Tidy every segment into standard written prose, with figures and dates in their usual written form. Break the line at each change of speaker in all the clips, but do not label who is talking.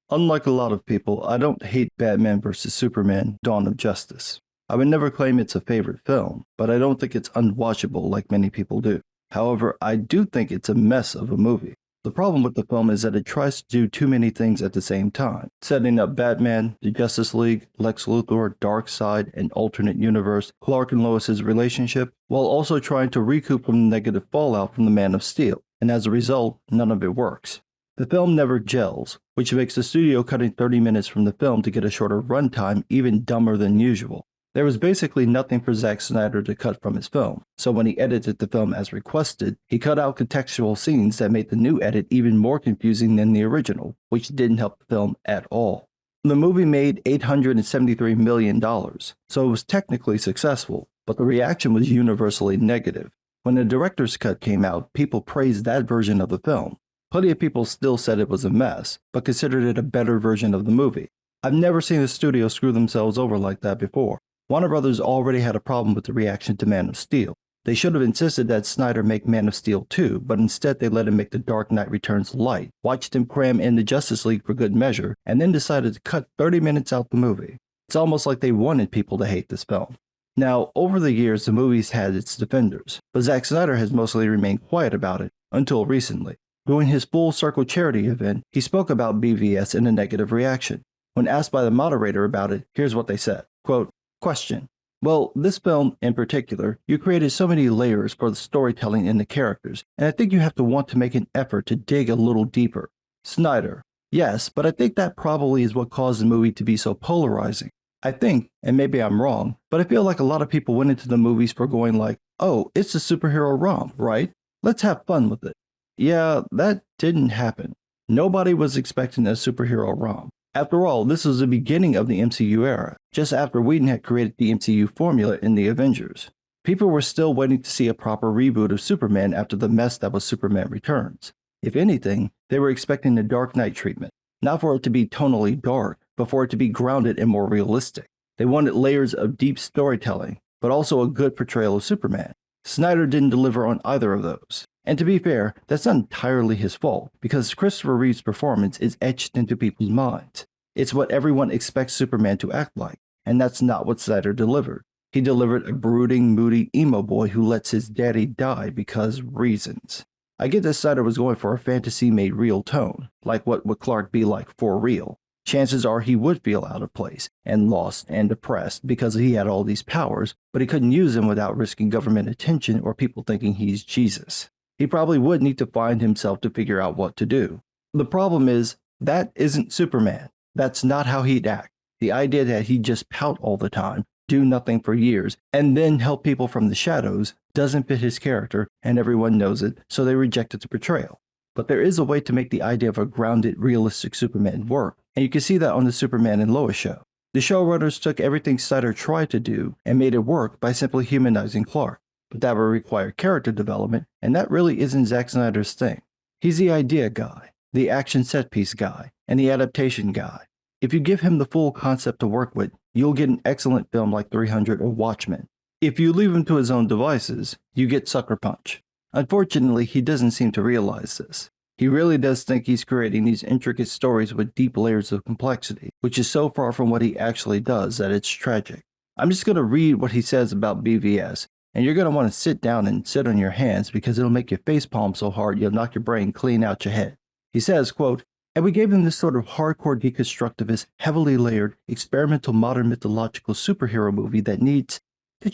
Unlike a lot of people, I don't hate Batman vs. Superman: Dawn of Justice. I would never claim it's a favorite film, but I don't think it's unwatchable like many people do. However, I do think it's a mess of a movie. The problem with the film is that it tries to do too many things at the same time, setting up Batman, the Justice League, Lex Luthor, Darkseid, an alternate universe, Clark and Lois's relationship, while also trying to recoup from the negative fallout from the Man of Steel, and as a result, none of it works. The film never gels, which makes the studio cutting 30 minutes from the film to get a shorter runtime even dumber than usual. There was basically nothing for Zack Snyder to cut from his film, so when he edited the film as requested, he cut out contextual scenes that made the new edit even more confusing than the original, which didn't help the film at all. The movie made $873 million, so it was technically successful, but the reaction was universally negative. When the director's cut came out, people praised that version of the film. Plenty of people still said it was a mess, but considered it a better version of the movie. I've never seen a studio screw themselves over like that before. Warner Brothers already had a problem with the reaction to Man of Steel. They should have insisted that Snyder make Man of Steel 2, but instead they let him make The Dark Knight Returns light, watched him cram in the Justice League for good measure, and then decided to cut 30 minutes out the movie. It's almost like they wanted people to hate this film. Now, over the years, the movie's had its defenders, but Zack Snyder has mostly remained quiet about it, until recently. During his Full Circle charity event, he spoke about BVS and a negative reaction. When asked by the moderator about it, here's what they said, quote, "Question. Well, this film in particular, you created so many layers for the storytelling and the characters, and I think you have to want to make an effort to dig a little deeper." Snyder. Yes, but I think that probably is what caused the movie to be so polarizing. I think, and maybe I'm wrong, but I feel like a lot of people went into the movies for going like, oh, it's a superhero romp, right? Let's have fun with it. Yeah, that didn't happen. Nobody was expecting a superhero romp. After all, this was the beginning of the MCU era, just after Whedon had created the MCU formula in the Avengers. People were still waiting to see a proper reboot of Superman after the mess that was Superman Returns. If anything, they were expecting the Dark Knight treatment, not for it to be tonally dark, but for it to be grounded and more realistic. They wanted layers of deep storytelling, but also a good portrayal of Superman. Snyder didn't deliver on either of those. And to be fair, that's not entirely his fault, because Christopher Reeve's performance is etched into people's minds. It's what everyone expects Superman to act like, and that's not what Snyder delivered. He delivered a brooding, moody emo boy who lets his daddy die because reasons. I get that Snyder was going for a fantasy-made real tone, like what would Clark be like for real. Chances are he would feel out of place, and lost, and depressed because he had all these powers, but he couldn't use them without risking government attention or people thinking he's Jesus. He probably would need to find himself to figure out what to do. The problem is, that isn't Superman. That's not how he'd act. The idea that he'd just pout all the time, do nothing for years, and then help people from the shadows doesn't fit his character, and everyone knows it, so they rejected the portrayal. But there is a way to make the idea of a grounded, realistic Superman work, and you can see that on the Superman and Lois show. The showrunners took everything Snyder tried to do and made it work by simply humanizing Clark. But that would require character development, and that really isn't Zack Snyder's thing. He's the idea guy, the action set-piece guy, and the adaptation guy. If you give him the full concept to work with, you'll get an excellent film like 300 or Watchmen. If you leave him to his own devices, you get Sucker Punch. Unfortunately, he doesn't seem to realize this. He really does think he's creating these intricate stories with deep layers of complexity, which is so far from what he actually does that it's tragic. I'm just going to read what he says about BVS, and you're going to want to sit down and sit on your hands because it'll make your facepalm so hard you'll knock your brain clean out your head. He says, quote, "And we gave him this sort of hardcore deconstructivist, heavily layered, experimental modern mythological superhero movie that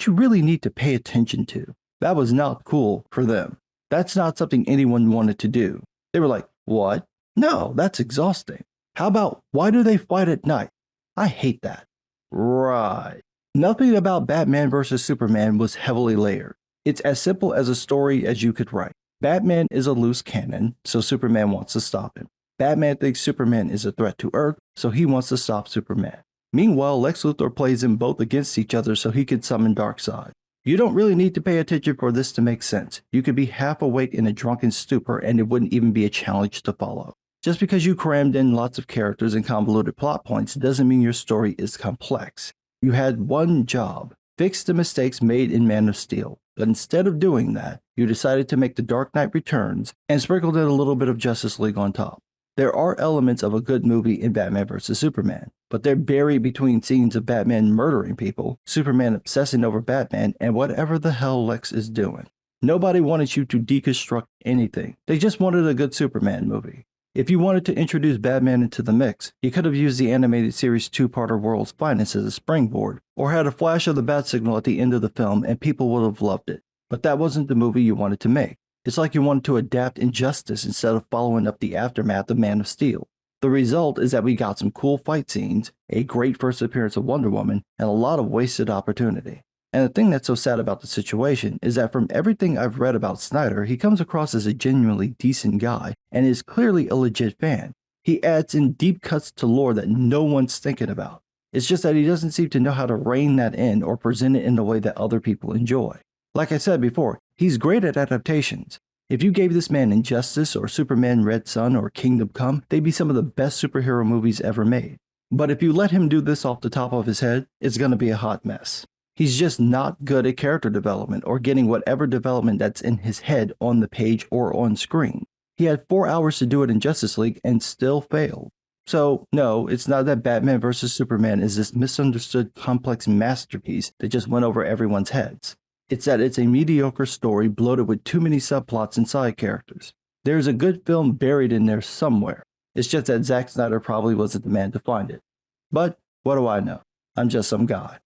you really need to pay attention to." That was not cool for them. That's not something anyone wanted to do. They were like, what? No, that's exhausting. How about, why do they fight at night? I hate that. Right. Nothing about Batman vs. Superman was heavily layered. It's as simple as a story as you could write. Batman is a loose cannon, so Superman wants to stop him. Batman thinks Superman is a threat to Earth, so he wants to stop Superman. Meanwhile, Lex Luthor plays them both against each other so he can summon Darkseid. You don't really need to pay attention for this to make sense. You could be half awake in a drunken stupor and it wouldn't even be a challenge to follow. Just because you crammed in lots of characters and convoluted plot points doesn't mean your story is complex. You had one job: fix the mistakes made in Man of Steel. But instead of doing that, you decided to make The Dark Knight Returns and sprinkled in a little bit of Justice League on top. There are elements of a good movie in Batman vs. Superman, but they're buried between scenes of Batman murdering people, Superman obsessing over Batman, and whatever the hell Lex is doing. Nobody wanted you to deconstruct anything. They just wanted a good Superman movie. If you wanted to introduce Batman into the mix, you could have used the animated series two-parter World's Finest as a springboard, or had a flash of the bat signal at the end of the film and people would have loved it. But that wasn't the movie you wanted to make. It's like you wanted to adapt Injustice instead of following up the aftermath of Man of Steel. The result is that we got some cool fight scenes, a great first appearance of Wonder Woman, and a lot of wasted opportunity. And the thing that's so sad about the situation is that from everything I've read about Snyder, he comes across as a genuinely decent guy and is clearly a legit fan. He adds in deep cuts to lore that no one's thinking about. It's just that he doesn't seem to know how to rein that in or present it in the way that other people enjoy. Like I said before, he's great at adaptations. If you gave this man Injustice or Superman Red Son or Kingdom Come, they'd be some of the best superhero movies ever made. But if you let him do this off the top of his head, it's gonna be a hot mess. He's just not good at character development or getting whatever development that's in his head on the page or on screen. He had 4 hours to do it in Justice League and still failed. So, no, it's not that Batman vs. Superman is this misunderstood complex masterpiece that just went over everyone's heads. It's that it's a mediocre story bloated with too many subplots and side characters. There's a good film buried in there somewhere. It's just that Zack Snyder probably wasn't the man to find it. But what do I know? I'm just some guy.